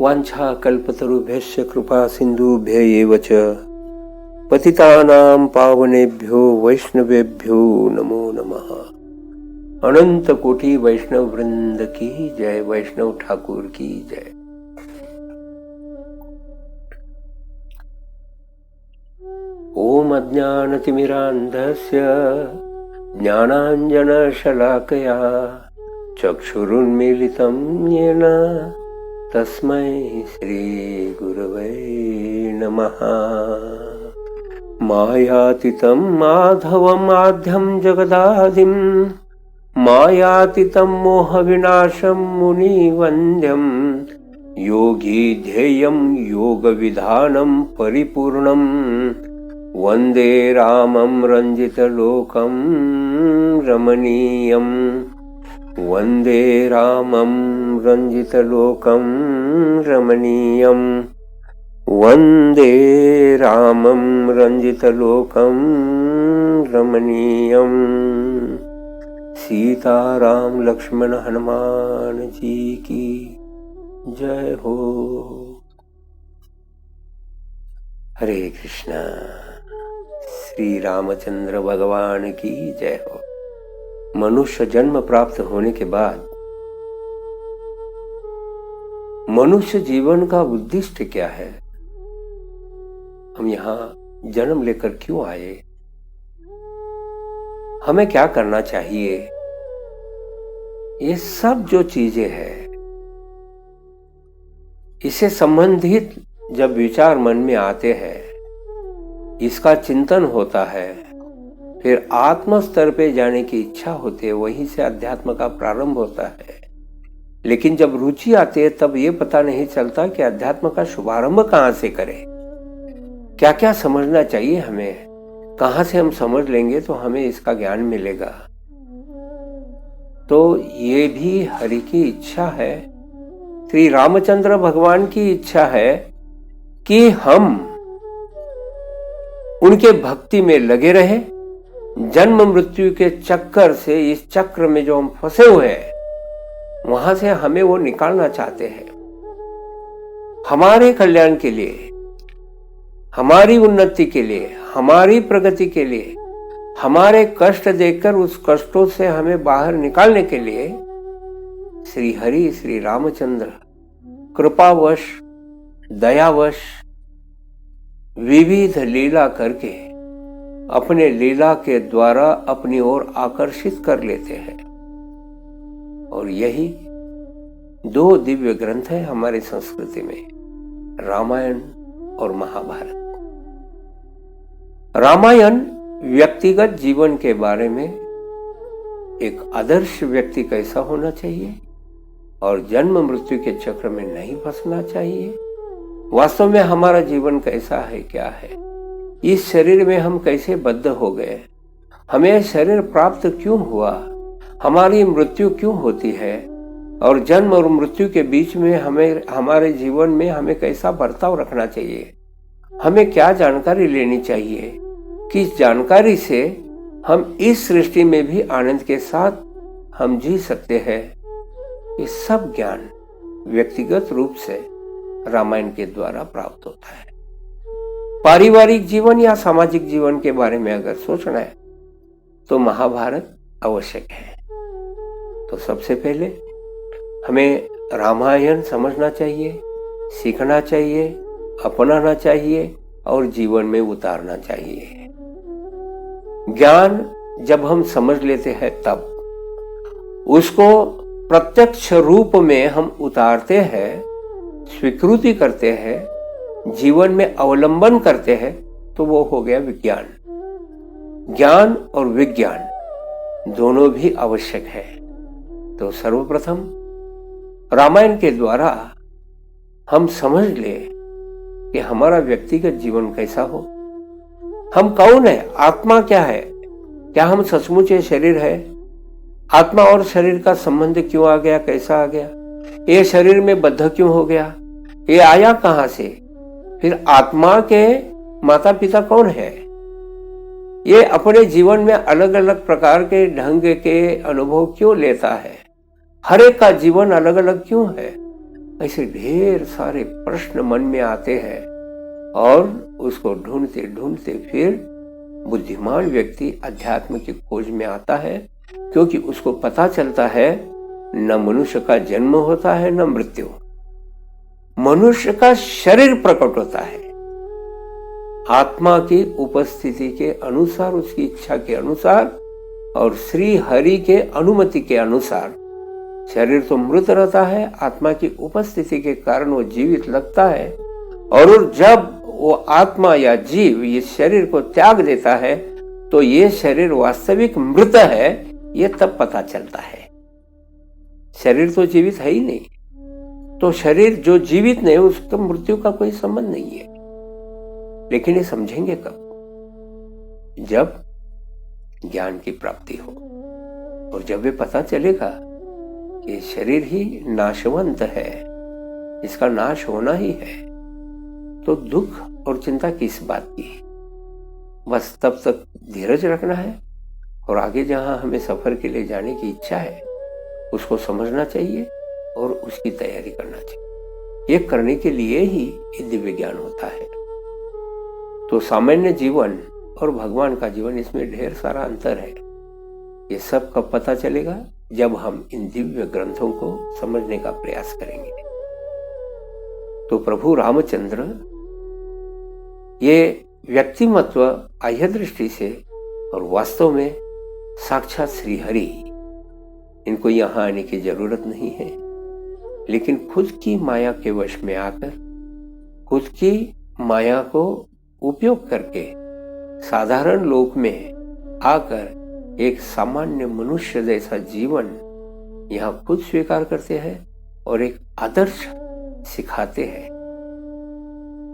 वाञ्छा कल्पतरुभ्यश्च कृपा सिन्धुभ्य एव च पतितानां पावनेभ्यो वैष्णवेभ्यो नमो नमः। अनंत कोटि वैष्णव वृंद की जय, वैष्णव ठाकुर की जय। ओम अज्ञानतिमिरान्धस्य ज्ञानाञ्जनशलाकया चक्षुरुन्मीलितं येन तस्मै श्रीगुरवे नमः। मायातीतं माधवम् आद्यं जगदादिं मायातीतं मोहविनाशं मुनिवन्द्यं योगी ध्येयं योगविधानं परिपूर्णं वन्दे रामं रञ्जितलोकं रमणीयं। वन्दे रामं रञ्जितलोकं रमणीयं। वन्दे रामं रञ्जितलोकं रमणीयं। सीताराम लक्ष्मण हनुमान जी की जय हो। हरे कृष्णा। श्री रामचंद्र भगवान की जय हो। मनुष्य जन्म प्राप्त होने के बाद मनुष्य जीवन का उद्देश्य क्या है, हम यहाँ जन्म लेकर क्यों आए, हमें क्या करना चाहिए, ये सब जो चीजें हैं इससे संबंधित जब विचार मन में आते हैं, इसका चिंतन होता है, फिर आत्म स्तर पे जाने की इच्छा होती है, वहीं से अध्यात्म का प्रारंभ होता है। लेकिन जब रुचि आती है तब ये पता नहीं चलता कि अध्यात्म का शुभारंभ कहाँ से करें, क्या क्या समझना चाहिए, हमें कहाँ से हम समझ लेंगे तो हमें इसका ज्ञान मिलेगा। तो ये भी हरि की इच्छा है, श्री रामचंद्र भगवान की इच्छा है कि हम उनके भक्ति में लगे रहे। जन्म मृत्यु के चक्कर से, इस चक्र में जो हम फंसे हुए हैं, वहां से हमें वो निकालना चाहते हैं। हमारे कल्याण के लिए, हमारी उन्नति के लिए, हमारी प्रगति के लिए, हमारे कष्ट देखकर उस कष्टों से हमें बाहर निकालने के लिए श्री हरि श्री रामचंद्र कृपावश दयावश विविध लीला करके अपने लीला के द्वारा अपनी ओर आकर्षित कर लेते हैं। और यही दो दिव्य ग्रंथ है हमारी संस्कृति में, रामायण और महाभारत। रामायण व्यक्तिगत जीवन के बारे में, एक आदर्श व्यक्ति कैसा होना चाहिए और जन्म मृत्यु के चक्र में नहीं फंसना चाहिए, वास्तव में हमारा जीवन कैसा है, क्या है, इस शरीर में हम कैसे बद्ध हो गए, हमें शरीर प्राप्त क्यों हुआ, हमारी मृत्यु क्यों होती है, और जन्म और मृत्यु के बीच में हमें, हमारे जीवन में हमें कैसा बर्ताव रखना चाहिए, हमें क्या जानकारी लेनी चाहिए, किस जानकारी से हम इस सृष्टि में भी आनंद के साथ हम जी सकते हैं, ये सब ज्ञान व्यक्तिगत रूप से रामायण के द्वारा प्राप्त होता है। पारिवारिक जीवन या सामाजिक जीवन के बारे में अगर सोचना है तो महाभारत आवश्यक है। तो सबसे पहले हमें रामायण समझना चाहिए, सीखना चाहिए, अपनाना चाहिए और जीवन में उतारना चाहिए। ज्ञान जब हम समझ लेते हैं तब उसको प्रत्यक्ष रूप में हम उतारते हैं, स्वीकृति करते हैं, जीवन में अवलंबन करते हैं, तो वो हो गया विज्ञान। ज्ञान और विज्ञान दोनों भी आवश्यक है। तो सर्वप्रथम रामायण के द्वारा हम समझ ले कि हमारा व्यक्तिगत जीवन कैसा हो, हम कौन है, आत्मा क्या है, क्या हम सचमुच ये शरीर है, आत्मा और शरीर का संबंध क्यों आ गया, कैसा आ गया, ये शरीर में बद्ध क्यों हो गया, ये आया कहां से, फिर आत्मा के माता पिता कौन है, ये अपने जीवन में अलग अलग प्रकार के ढंग के अनुभव क्यों लेता है, हर एक का जीवन अलग अलग क्यों है, ऐसे ढेर सारे प्रश्न मन में आते हैं और उसको ढूंढते ढूंढते फिर बुद्धिमान व्यक्ति अध्यात्म की खोज में आता है, क्योंकि उसको पता चलता है न मनुष्य का जन्म होता है न मृत्यु, मनुष्य का शरीर प्रकट होता है। आत्मा की उपस्थिति के अनुसार, उसकी इच्छा के अनुसार और श्री हरि के अनुमति के अनुसार शरीर तो मृत रहता है, आत्मा की उपस्थिति के कारण वो जीवित लगता है। और जब वो आत्मा या जीव इस शरीर को त्याग देता है तो ये शरीर वास्तविक मृत है, ये तब पता चलता है। शरीर तो जीवित है ही नहीं, तो शरीर जो जीवित नहीं उसका मृत्यु का कोई संबंध नहीं है। लेकिन ये समझेंगे कब? जब ज्ञान की प्राप्ति हो और जब ये पता चलेगा कि शरीर ही नाशवंत है, इसका नाश होना ही है, तो दुख और चिंता किस बात की? बस तब तक धीरज रखना है और आगे जहां हमें सफर के लिए जाने की इच्छा है उसको समझना चाहिए और उसकी तैयारी करना चाहिए। ये करने के लिए ही दिव्य ज्ञान होता है। तो सामान्य जीवन और भगवान का जीवन, इसमें ढेर सारा अंतर है। ये सब कब पता चलेगा? जब हम इन दिव्य ग्रंथों को समझने का प्रयास करेंगे। तो प्रभु रामचंद्र ये व्यक्तिमत्व बाह्य दृष्टि से और वास्तव में साक्षात श्री हरि, इनको यहां आने की जरूरत नहीं है, लेकिन खुद की माया के वश में आकर, खुद की माया को उपयोग करके साधारण लोक में आकर एक सामान्य मनुष्य जैसा जीवन यहां खुद स्वीकार करते हैं और एक आदर्श सिखाते हैं।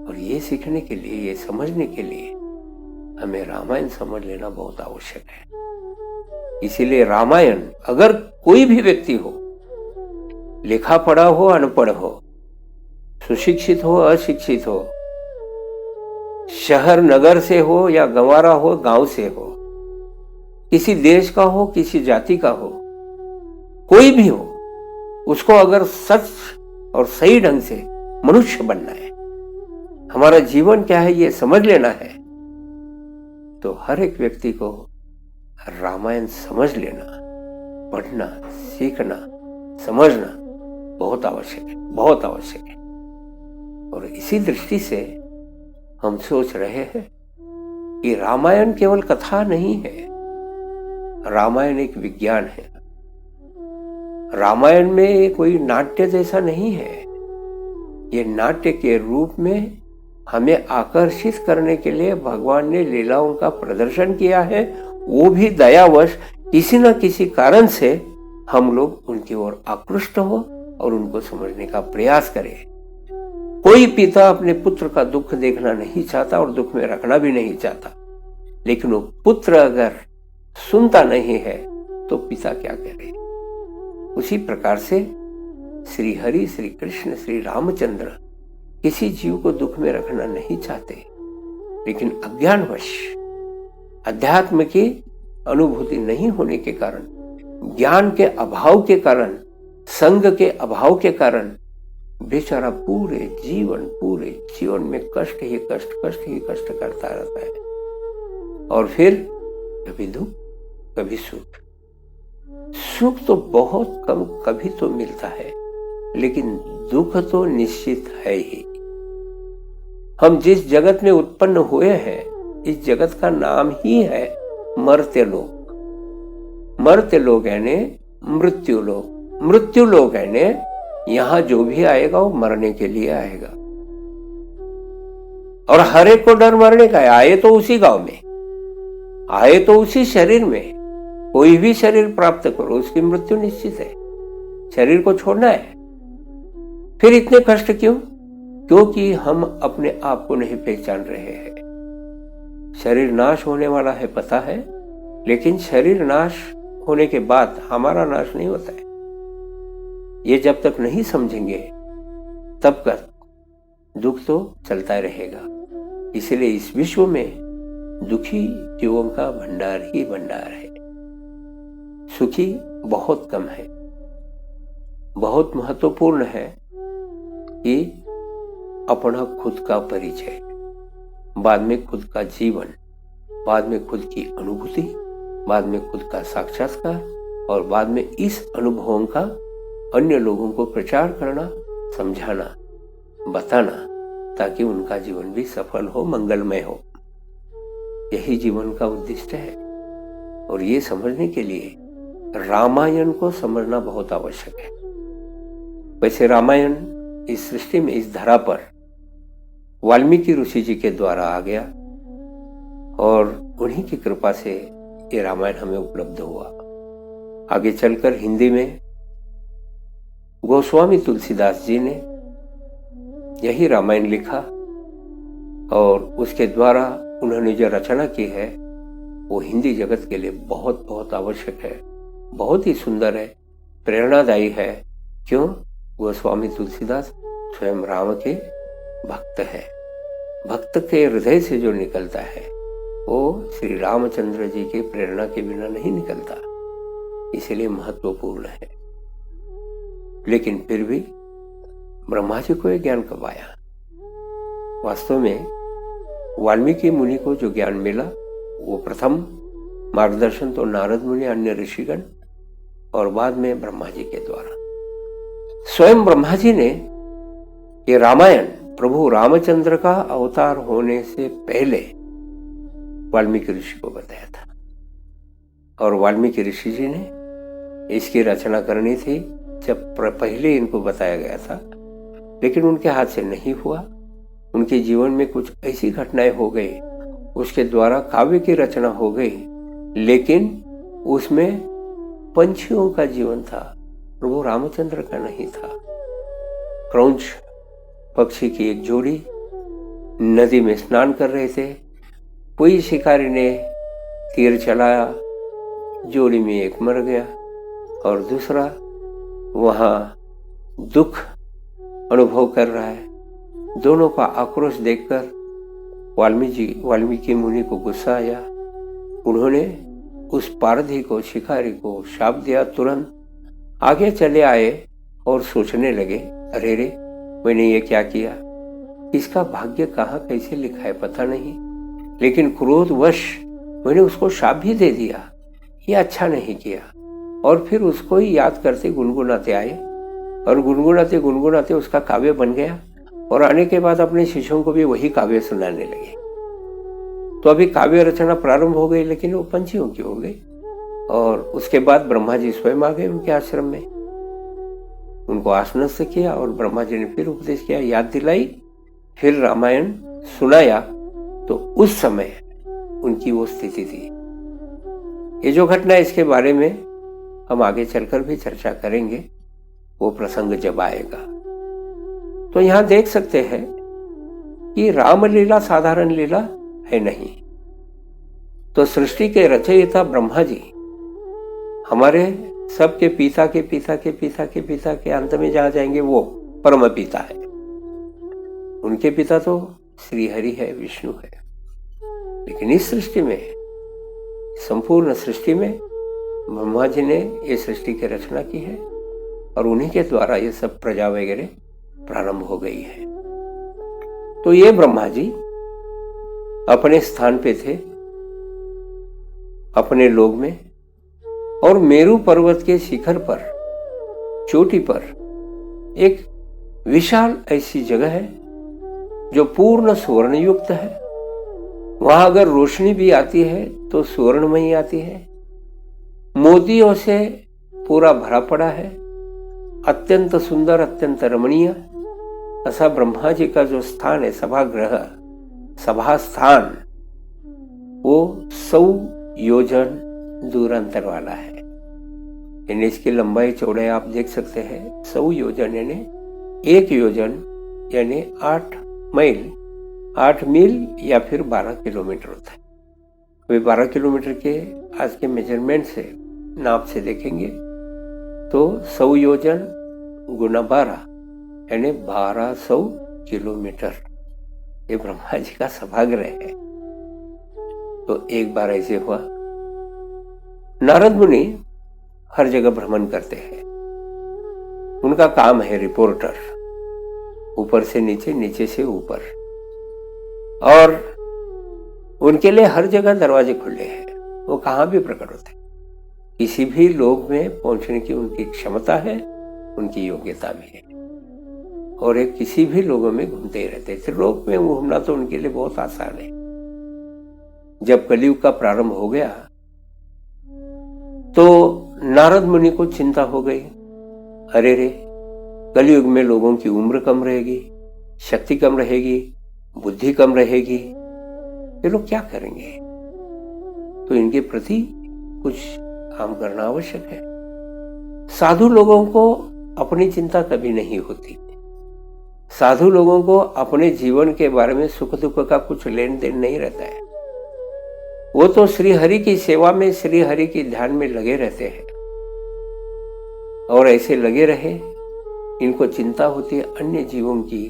और ये सीखने के लिए, ये समझने के लिए हमें रामायण समझ लेना बहुत आवश्यक है। इसीलिए रामायण, अगर कोई भी व्यक्ति हो, लिखा पढ़ा हो अनपढ़ हो, सुशिक्षित हो अशिक्षित हो, शहर नगर से हो या गंवारा हो गांव से हो, किसी देश का हो किसी जाति का हो, कोई भी हो, उसको अगर सच और सही ढंग से मनुष्य बनना है, हमारा जीवन क्या है ये समझ लेना है, तो हर एक व्यक्ति को रामायण समझ लेना, पढ़ना, सीखना, समझना बहुत आवश्यक है, बहुत आवश्यक है। और इसी दृष्टि से हम सोच रहे हैं कि रामायण केवल कथा नहीं है, रामायण एक विज्ञान है। रामायण में कोई नाट्य जैसा नहीं है, ये नाट्य के रूप में हमें आकर्षित करने के लिए भगवान ने लीलाओं का प्रदर्शन किया है। वो भी दयावश किसी न किसी कारण से हम लोग उनकी ओर आकृष्ट हो और उनको समझने का प्रयास करें। कोई पिता अपने पुत्र का दुख देखना नहीं चाहता और दुख में रखना भी नहीं चाहता, लेकिन वो पुत्र अगर सुनता नहीं है तो पिता क्या करे। उसी प्रकार से श्री हरि, श्री कृष्ण, श्री रामचंद्र किसी जीव को दुख में रखना नहीं चाहते, लेकिन अज्ञानवश, अध्यात्म की अनुभूति नहीं होने के कारण, ज्ञान के अभाव के कारण, संग के अभाव के कारण बेचारा पूरे जीवन में कष्ट ही कष्ट करता रहता है। और फिर कभी दुख कभी सुख। सुख तो बहुत कम कभी तो मिलता है, लेकिन दुख तो निश्चित है ही। हम जिस जगत में उत्पन्न हुए हैं, इस जगत का नाम ही है मर्त्य लोक। मर्त्य लोक यानी मृत्यु लोक। मृत्यु लोक यानी यहां जो भी आएगा वो मरने के लिए आएगा, और हर एक को डर मरने का है। आए तो उसी गांव में, आए तो उसी शरीर में। कोई भी शरीर प्राप्त करो, उसकी मृत्यु निश्चित है, शरीर को छोड़ना है। फिर इतने कष्ट क्यों? क्योंकि हम अपने आप को नहीं पहचान रहे हैं। शरीर नाश होने वाला है पता है, लेकिन शरीर नाश होने के बाद हमारा नाश नहीं होता है। ये जब तक नहीं समझेंगे तब तक दुख तो चलता रहेगा। इसलिए इस विश्व में दुखी जीवों का भंडार ही भंडार है, सुखी बहुत कम है। बहुत महत्वपूर्ण है कि अपना खुद का परिचय, बाद में खुद का जीवन, बाद में खुद की अनुभूति, बाद में खुद का साक्षात्कार और बाद में इस अनुभवों का अन्य लोगों को प्रचार करना, समझाना, बताना, ताकि उनका जीवन भी सफल हो, मंगलमय हो। यही जीवन का उद्देश्य है। और ये समझने के लिए रामायण को समझना बहुत आवश्यक है। वैसे रामायण इस सृष्टि में, इस धरा पर वाल्मीकि ऋषि जी के द्वारा आ गया और उन्हीं की कृपा से ये रामायण हमें उपलब्ध हुआ। आगे चलकर हिंदी में गोस्वामी तुलसीदास जी ने यही रामायण लिखा और उसके द्वारा उन्होंने जो रचना की है वो हिंदी जगत के लिए बहुत बहुत आवश्यक है, बहुत ही सुंदर है, प्रेरणादायी है। क्यों? गोस्वामी तुलसीदास स्वयं राम के भक्त है। भक्त के हृदय से जो निकलता है वो श्री रामचंद्र जी के प्रेरणा के बिना नहीं निकलता, इसलिए महत्वपूर्ण है। लेकिन फिर भी ब्रह्मा जी को यह ज्ञान कब आया? वास्तव में वाल्मीकि मुनि को जो ज्ञान मिला वो प्रथम मार्गदर्शन तो नारद मुनि, अन्य ऋषिगण और बाद में ब्रह्मा जी के द्वारा। स्वयं ब्रह्मा जी ने ये रामायण प्रभु रामचंद्र का अवतार होने से पहले वाल्मीकि ऋषि को बताया था और वाल्मीकि ऋषि जी ने इसकी रचना करनी थी जब पहले इनको बताया गया था, लेकिन उनके हाथ से नहीं हुआ। उनके जीवन में कुछ ऐसी घटनाएं हो गई, उसके द्वारा काव्य की रचना हो गई, लेकिन उसमें पंछियों का जीवन था, प्रभु रामचंद्र का नहीं था। क्रौंच पक्षी की एक जोड़ी नदी में स्नान कर रहे थे, कोई शिकारी ने तीर चलाया, जोड़ी में एक मर गया और दूसरा वहां दुख अनुभव कर रहा है। दोनों का आक्रोश देखकर वाल्मीकि मुनि को गुस्सा आया। उन्होंने उस पारधी को, शिकारी को शाप दिया। तुरंत आगे चले आए और सोचने लगे, अरे रे मैंने ये क्या किया, इसका भाग्य कहाँ कैसे लिखा है पता नहीं, लेकिन क्रोधवश मैंने उसको शाप भी दे दिया, ये अच्छा नहीं किया। और फिर उसको ही याद करते गुनगुनाते आए और गुनगुनाते गुनगुनाते उसका काव्य बन गया और आने के बाद अपने शिष्यों को भी वही काव्य सुनाने लगे। तो अभी काव्य रचना प्रारंभ हो गई, लेकिन वो पंछियों की हो गई। और उसके बाद ब्रह्मा जी स्वयं आ गए उनके आश्रम में, उनको आश्वस्त किया और ब्रह्मा जी ने फिर उपदेश किया, याद दिलाई, फिर रामायण सुनाया। तो उस समय उनकी वो स्थिति थी। ये जो घटना, इसके बारे में हम आगे चलकर भी चर्चा करेंगे, वो प्रसंग जब आएगा। तो यहां देख सकते हैं कि रामलीला साधारण लीला है नहीं। तो सृष्टि के रचयिता ब्रह्मा जी हमारे सबके पिता के पिता के पिता के पिता के अंत में जहां जाएंगे वो परम पिता है। उनके पिता तो श्री हरि है, विष्णु है। लेकिन इस सृष्टि में, संपूर्ण सृष्टि में ब्रह्मा जी ने ये सृष्टि की रचना की है और उन्हीं के द्वारा ये सब प्रजा वगैरह प्रारंभ हो गई है। तो ये ब्रह्मा जी अपने स्थान पे थे, अपने लोक में, और मेरू पर्वत के शिखर पर, चोटी पर एक विशाल ऐसी जगह है जो पूर्ण स्वर्ण युक्त है। वहां अगर रोशनी भी आती है तो स्वर्णमयी आती है, मोतियों से पूरा भरा पड़ा है, अत्यंत सुंदर, अत्यंत रमणीय। ऐसा ब्रह्मा जी का जो स्थान है, सभागृह, सभा स्थान, वो 100 योजन दूरांतर वाला है। यानी इसकी लंबाई चौड़ाई आप देख सकते हैं, 100 योजन यानी 1 योजन यानी 8 मील, 8 मील या फिर 12 किलोमीटर होता है। वे 12 किलोमीटर के आज के मेजरमेंट से, नाप से देखेंगे तो 100 योजन गुना 12 यानी 1200 किलोमीटर ये ब्रह्मा जी का सभागृह है। तो एक बार ऐसे हुआ, नारद मुनि हर जगह भ्रमण करते हैं, उनका काम है रिपोर्टर। ऊपर से नीचे, नीचे से ऊपर, और उनके लिए हर जगह दरवाजे खुले हैं। वो कहाँ भी प्रकट होते हैं। किसी भी लोक में पहुंचने की उनकी क्षमता है, उनकी योग्यता भी है, और एक किसी भी लोगों में घूमते ही रहते। त्रिलोक में घूमना तो उनके लिए बहुत आसान है। जब कलयुग का प्रारंभ हो गया तो नारद मुनि को चिंता हो गई, अरे रे, कलयुग में लोगों की उम्र कम रहेगी, शक्ति कम रहेगी, बुद्धि कम रहेगी, ये लोग क्या करेंगे? तो इनके प्रति कुछ काम करना आवश्यक है। साधु लोगों को अपनी चिंता कभी नहीं होती। साधु लोगों को अपने जीवन के बारे में सुख दुख का कुछ लेन देन नहीं रहता है। वो तो श्री हरि की सेवा में, श्री हरि के ध्यान में लगे रहते हैं, और ऐसे लगे रहे। इनको चिंता होती है अन्य जीवों की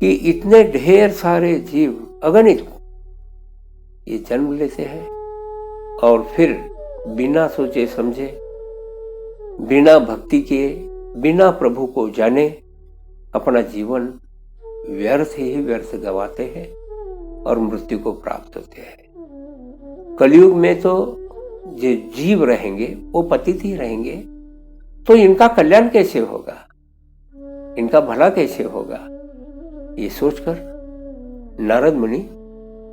कि इतने ढेर सारे जीव अगणित ये जन्म लेते हैं और फिर बिना सोचे समझे, बिना भक्ति के, बिना प्रभु को जाने अपना जीवन व्यर्थ ही व्यर्थ गवाते हैं और मृत्यु को प्राप्त होते हैं। कलयुग में तो जो जीव रहेंगे वो पतित ही रहेंगे, तो इनका कल्याण कैसे होगा, इनका भला कैसे होगा? ये सोचकर नारद मुनि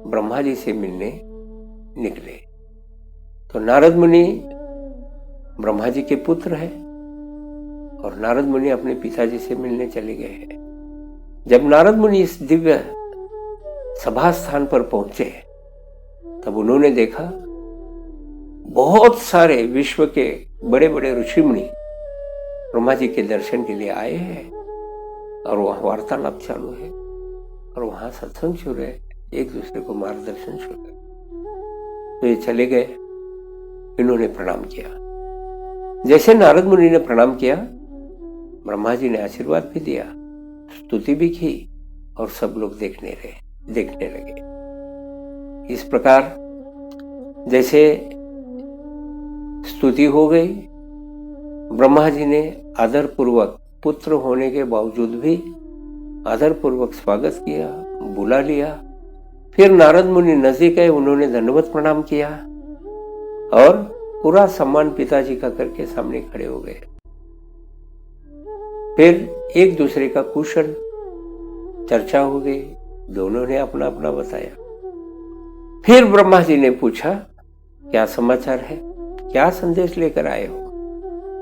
ब्रह्मा जी से मिलने निकले। तो नारद मुनि ब्रह्मा जी के पुत्र हैं और नारद मुनि अपने पिताजी से मिलने चले गए हैं। जब नारद मुनि इस दिव्य सभा स्थान पर पहुंचे तब उन्होंने देखा बहुत सारे विश्व के बड़े बड़े ऋषि मुनि ब्रह्मा जी के दर्शन के लिए आए हैं, और वहां वार्तालाप चालू है, और वहां सत्संग शुरू है, एक दूसरे को मार्गदर्शन शुरू है। तो ये चले गए, इन्होंने प्रणाम किया। जैसे नारद मुनि ने प्रणाम किया, ब्रह्मा जी ने आशीर्वाद भी दिया, स्तुति भी की, और सब लोग देखने लगे। इस प्रकार जैसे स्तुति हो गई, ब्रह्मा जी ने आदर पूर्वक, पुत्र होने के बावजूद भी आदर पूर्वक स्वागत किया, बुला लिया। फिर नारद मुनि नजदीक आए, उन्होंने दंडवत प्रणाम किया और पूरा सम्मान पिताजी का करके सामने खड़े हो गए। फिर एक दूसरे का कुशल चर्चा हो गई, दोनों ने अपना अपना बताया। फिर ब्रह्मा जी ने पूछा, क्या समाचार है, क्या संदेश लेकर आए हो,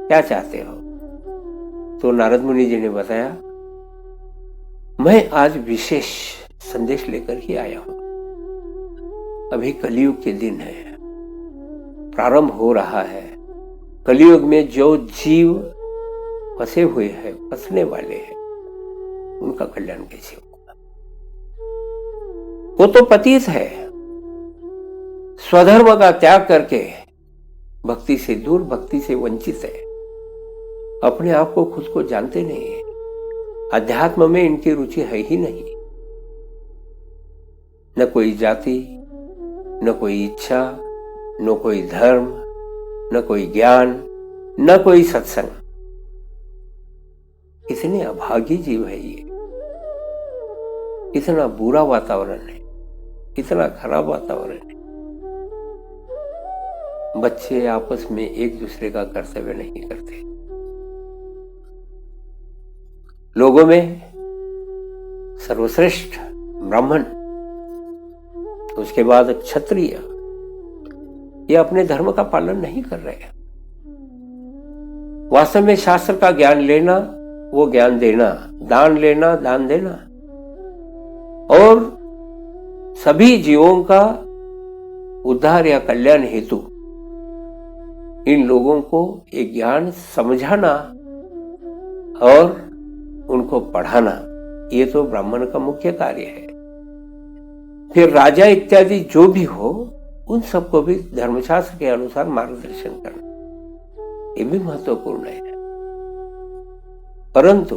क्या चाहते हो? तो नारद मुनि जी ने बताया, मैं आज विशेष संदेश लेकर ही आया हूं। अभी कलयुग के दिन है, प्रारंभ हो रहा है। कलयुग में जो जीव फंसे हुए हैं, फंसने वाले हैं, उनका कल्याण कैसे होगा? वो तो पतित है, स्वधर्म का त्याग करके भक्ति से दूर, भक्ति से वंचित है, अपने आप को खुद को जानते नहीं है, अध्यात्म में इनकी रुचि है ही नहीं। न कोई जाति, न कोई इच्छा, न कोई धर्म, न कोई ज्ञान, न कोई सत्संग। कितने अभागी जीव है ये, कितना बुरा वातावरण है, कितना खराब वातावरण है। बच्चे आपस में एक दूसरे का कर्तव्य नहीं करते। लोगों में सर्वश्रेष्ठ ब्राह्मण, उसके बाद क्षत्रिय, ये अपने धर्म का पालन नहीं कर रहे हैं। वास्तव में शास्त्र का ज्ञान लेना, वो ज्ञान देना, दान लेना, दान देना, और सभी जीवों का उद्धार या कल्याण हेतु इन लोगों को एक ज्ञान समझाना और उनको पढ़ाना, ये तो ब्राह्मण का मुख्य कार्य है। फिर राजा इत्यादि जो भी हो, उन सबको भी धर्मशास्त्र के अनुसार मार्गदर्शन करना, ये भी महत्वपूर्ण है। परंतु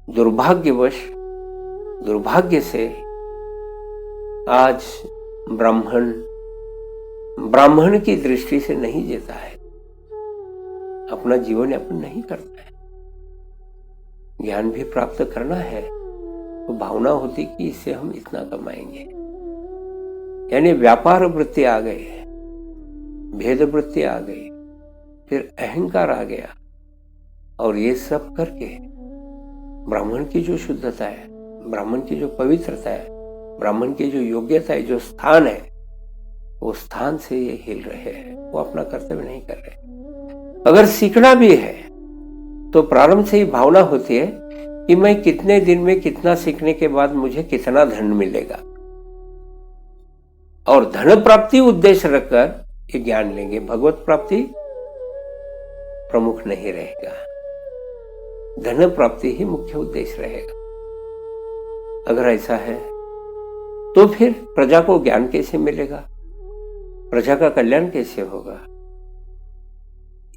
दुर्भाग्यवश, दुर्भाग्य से आज ब्राह्मण की दृष्टि से नहीं जीता है, अपना जीवन यापन नहीं करता है। ज्ञान भी प्राप्त करना है तो भावना होती कि इससे हम इतना कमाएंगे, यानी व्यापार वृत्ति आ गई, भेद वृत्ति आ गई, फिर अहंकार आ गया। और ये सब करके ब्राह्मण की जो शुद्धता है, ब्राह्मण की जो पवित्रता है, ब्राह्मण की जो योग्यता है, जो स्थान है, वो स्थान से ये हिल रहे हैं, वो अपना कर्तव्य नहीं कर रहे। अगर सीखना भी है तो प्रारंभ से ही भावना होती है कि मैं कितने दिन में कितना सीखने के बाद मुझे कितना धन मिलेगा, और धन प्राप्ति उद्देश्य रखकर ये ज्ञान लेंगे। भगवत प्राप्ति प्रमुख नहीं रहेगा, धन प्राप्ति ही मुख्य उद्देश्य रहेगा। अगर ऐसा है तो फिर प्रजा को ज्ञान कैसे मिलेगा, प्रजा का कल्याण कैसे होगा?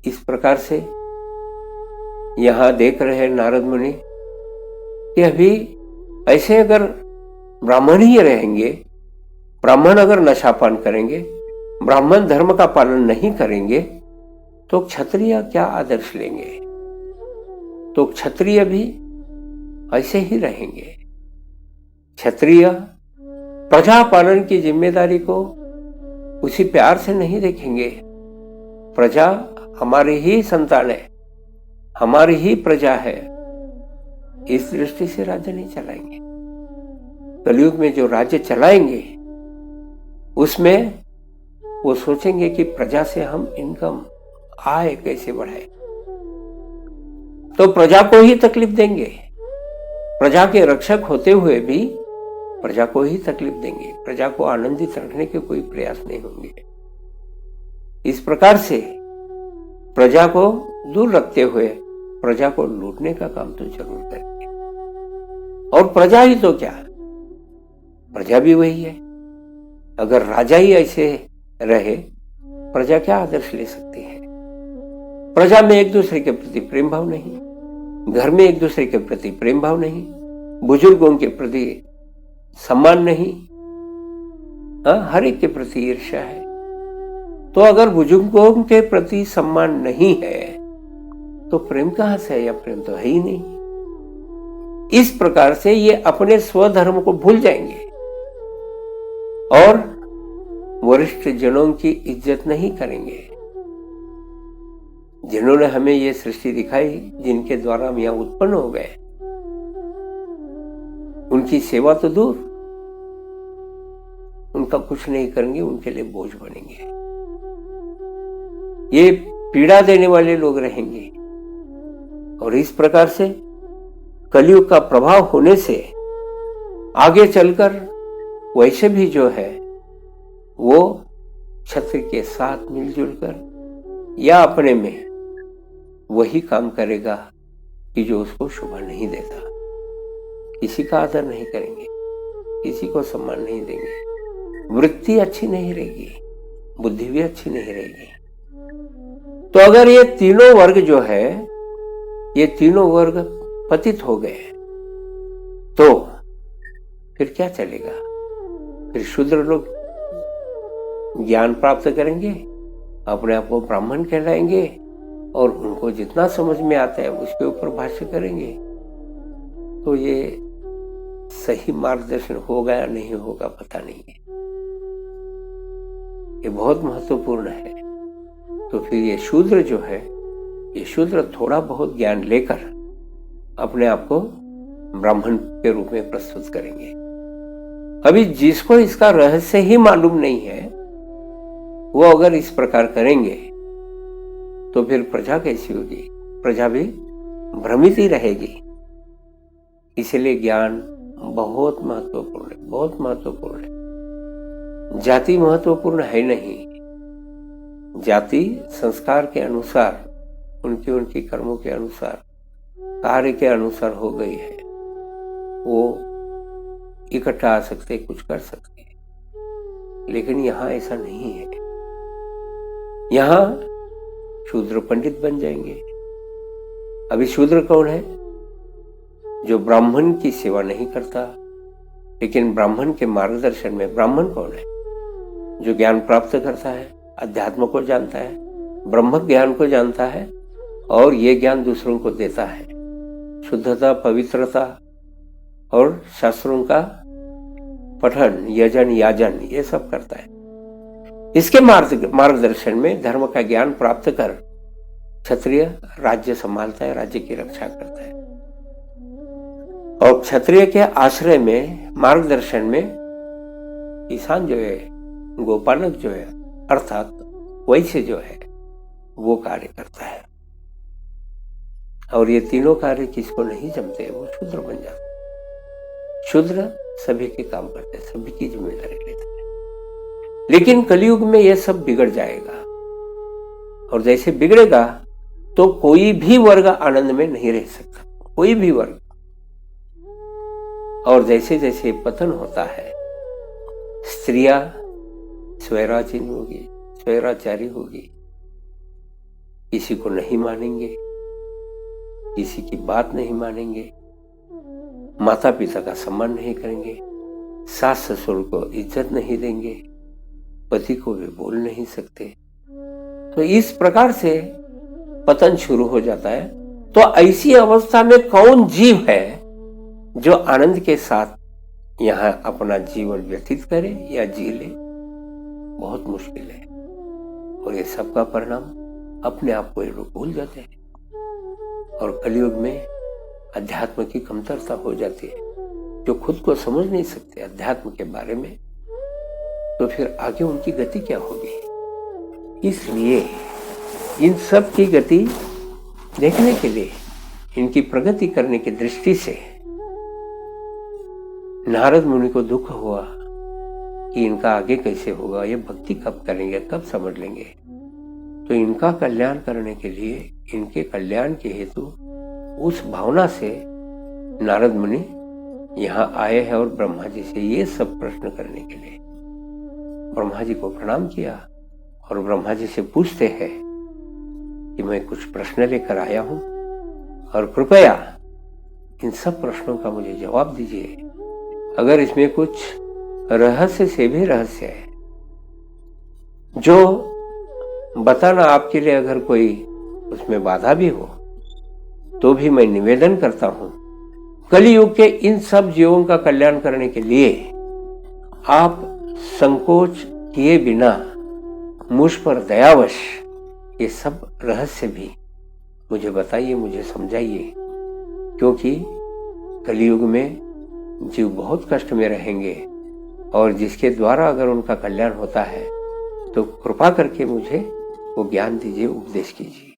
इस प्रकार से यहां देख रहे हैं नारद मुनि कि अभी ऐसे अगर ब्राह्मण ही रहेंगे, ब्राह्मण अगर नशापान करेंगे, ब्राह्मण धर्म का पालन नहीं करेंगे, तो क्षत्रिय क्या आदर्श लेंगे? तो क्षत्रिय भी ऐसे ही रहेंगे। क्षत्रिय प्रजा पालन की जिम्मेदारी को उसी प्यार से नहीं देखेंगे। प्रजा हमारी ही संतान है, हमारी ही प्रजा है, इस दृष्टि से राज्य नहीं चलाएंगे। कलयुग में जो राज्य चलाएंगे उसमें वो सोचेंगे कि प्रजा से हम इनकम आय कैसे बढ़ाए, तो प्रजा को ही तकलीफ देंगे। प्रजा के रक्षक होते हुए भी प्रजा को ही तकलीफ देंगे, प्रजा को आनंदित रखने के कोई प्रयास नहीं होंगे। इस प्रकार से प्रजा को दूर रखते हुए प्रजा को लूटने का काम तो जरूर करेंगे। और प्रजा ही तो क्या, प्रजा भी वही है। अगर राजा ही ऐसे रहे, प्रजा क्या आदर्श ले सकती है? प्रजा में एक दूसरे के प्रति प्रेम भाव नहीं, घर में एक दूसरे के प्रति प्रेम भाव नहीं, बुजुर्गों के प्रति सम्मान नहीं, हर एक के प्रति ईर्ष्या है। तो अगर बुजुर्गों के प्रति सम्मान नहीं है तो प्रेम कहां से है? या प्रेम तो है ही नहीं। इस प्रकार से ये अपने स्वधर्म को भूल जाएंगे और वरिष्ठ जनों की इज्जत नहीं करेंगे, जिन्होंने हमें ये सृष्टि दिखाई, जिनके द्वारा हम यहां उत्पन्न हो गए, उनकी सेवा तो दूर, उनका कुछ नहीं करेंगे, उनके लिए बोझ बनेंगे। ये पीड़ा देने वाले लोग रहेंगे। और इस प्रकार से कलयुग का प्रभाव होने से आगे चलकर वैसे भी जो है वो क्षत्रिय के साथ मिलजुल कर या अपने में वही काम करेगा कि जो उसको शोभा नहीं देता। किसी का आदर नहीं करेंगे, किसी को सम्मान नहीं देंगे, वृत्ति अच्छी नहीं रहेगी, बुद्धि भी अच्छी नहीं रहेगी। तो अगर ये तीनों वर्ग जो है, ये तीनों वर्ग पतित हो गए तो फिर क्या चलेगा? फिर शूद्र लोग ज्ञान प्राप्त करेंगे, अपने आप को ब्राह्मण कहलाएंगे और उनको जितना समझ में आता है उसके ऊपर भाष्य करेंगे। तो ये सही मार्गदर्शन होगा या नहीं होगा पता नहीं है, ये बहुत महत्वपूर्ण है। तो फिर ये शूद्र जो है, ये शूद्र थोड़ा बहुत ज्ञान लेकर अपने आप को ब्राह्मण के रूप में प्रस्तुत करेंगे। अभी जिसको इसका रहस्य ही मालूम नहीं है, वो अगर इस प्रकार करेंगे तो फिर प्रजा कैसी होगी? प्रजा भी भ्रमित ही रहेगी। इसलिए ज्ञान बहुत महत्वपूर्ण है, बहुत महत्वपूर्ण है। जाति महत्वपूर्ण है नहीं, जाति संस्कार के अनुसार, उनके कर्मों के अनुसार, कार्य के अनुसार हो गई है। वो इकट्ठा आ सकते, कुछ कर सकते हैं, लेकिन यहां ऐसा नहीं है। यहां शूद्र पंडित बन जाएंगे। अभी शूद्र कौन है? जो ब्राह्मण की सेवा नहीं करता, लेकिन ब्राह्मण के मार्गदर्शन में। ब्राह्मण कौन है? जो ज्ञान प्राप्त करता है, अध्यात्म को जानता है, ब्रह्म ज्ञान को जानता है और ये ज्ञान दूसरों को देता है। शुद्धता, पवित्रता और शास्त्रों का पठन, यजन, याजन ये सब करता है। इसके मार्गदर्शन में धर्म का ज्ञान प्राप्त कर क्षत्रिय राज्य संभालता है, राज्य की रक्षा करता है। और क्षत्रिय के आश्रय में, मार्गदर्शन में किसान जो है, गोपालक जो है, अर्थात वैश्य जो है, वो कार्य करता है। और ये तीनों कार्य किसको नहीं जमते, वो शूद्र बन जाता है। शूद्र सभी के काम करते हैं, सभी की जिम्मेदारी लेता है। लेकिन कलयुग में ये सब बिगड़ जाएगा, और जैसे बिगड़ेगा तो कोई भी वर्ग आनंद में नहीं रह सकता, कोई भी वर्ग। और जैसे जैसे पतन होता है, स्त्रियां स्वैराचीन होगी, स्वैराचारी होगी, किसी को नहीं मानेंगे, किसी की बात नहीं मानेंगे, माता पिता का सम्मान नहीं करेंगे, सास ससुर को इज्जत नहीं देंगे, पति को भी बोल नहीं सकते। तो इस प्रकार से पतन शुरू हो जाता है। तो ऐसी अवस्था में कौन जीव है जो आनंद के साथ यहाँ अपना जीवन व्यतीत करे या जी ले? बहुत मुश्किल है। और ये सबका परिणाम अपने आप को ये लोग भूल जाते हैं। और कलयुग में अध्यात्म की कमतरता हो जाती है, जो खुद को समझ नहीं सकते अध्यात्म के बारे में, तो फिर आगे उनकी गति क्या होगी? इसलिए इन सब की गति देखने के लिए, इनकी प्रगति करने की दृष्टि से नारद मुनि को दुख हुआ कि इनका आगे कैसे होगा, ये भक्ति कब करेंगे, कब समझ लेंगे। तो इनका कल्याण करने के लिए, इनके कल्याण के हेतु उस भावना से नारद मुनि यहाँ आए हैं और ब्रह्मा जी से ये सब प्रश्न करने के लिए ब्रह्मा जी को प्रणाम किया। और ब्रह्मा जी से पूछते हैं कि मैं कुछ प्रश्न लेकर आया हूं और कृपया इन सब प्रश्नों का मुझे जवाब दीजिए। अगर इसमें कुछ रहस्य से भी रहस्य है, जो बताना आपके लिए अगर कोई उसमें बाधा भी हो, तो भी मैं निवेदन करता हूं, कलियुग के इन सब जीवों का कल्याण करने के लिए आप संकोच किए बिना मुझ पर दयावश ये सब रहस्य भी मुझे बताइए, मुझे समझाइए। क्योंकि कलियुग में जीव बहुत कष्ट में रहेंगे, और जिसके द्वारा अगर उनका कल्याण होता है तो कृपा करके मुझे वो ज्ञान दीजिए, उपदेश कीजिए।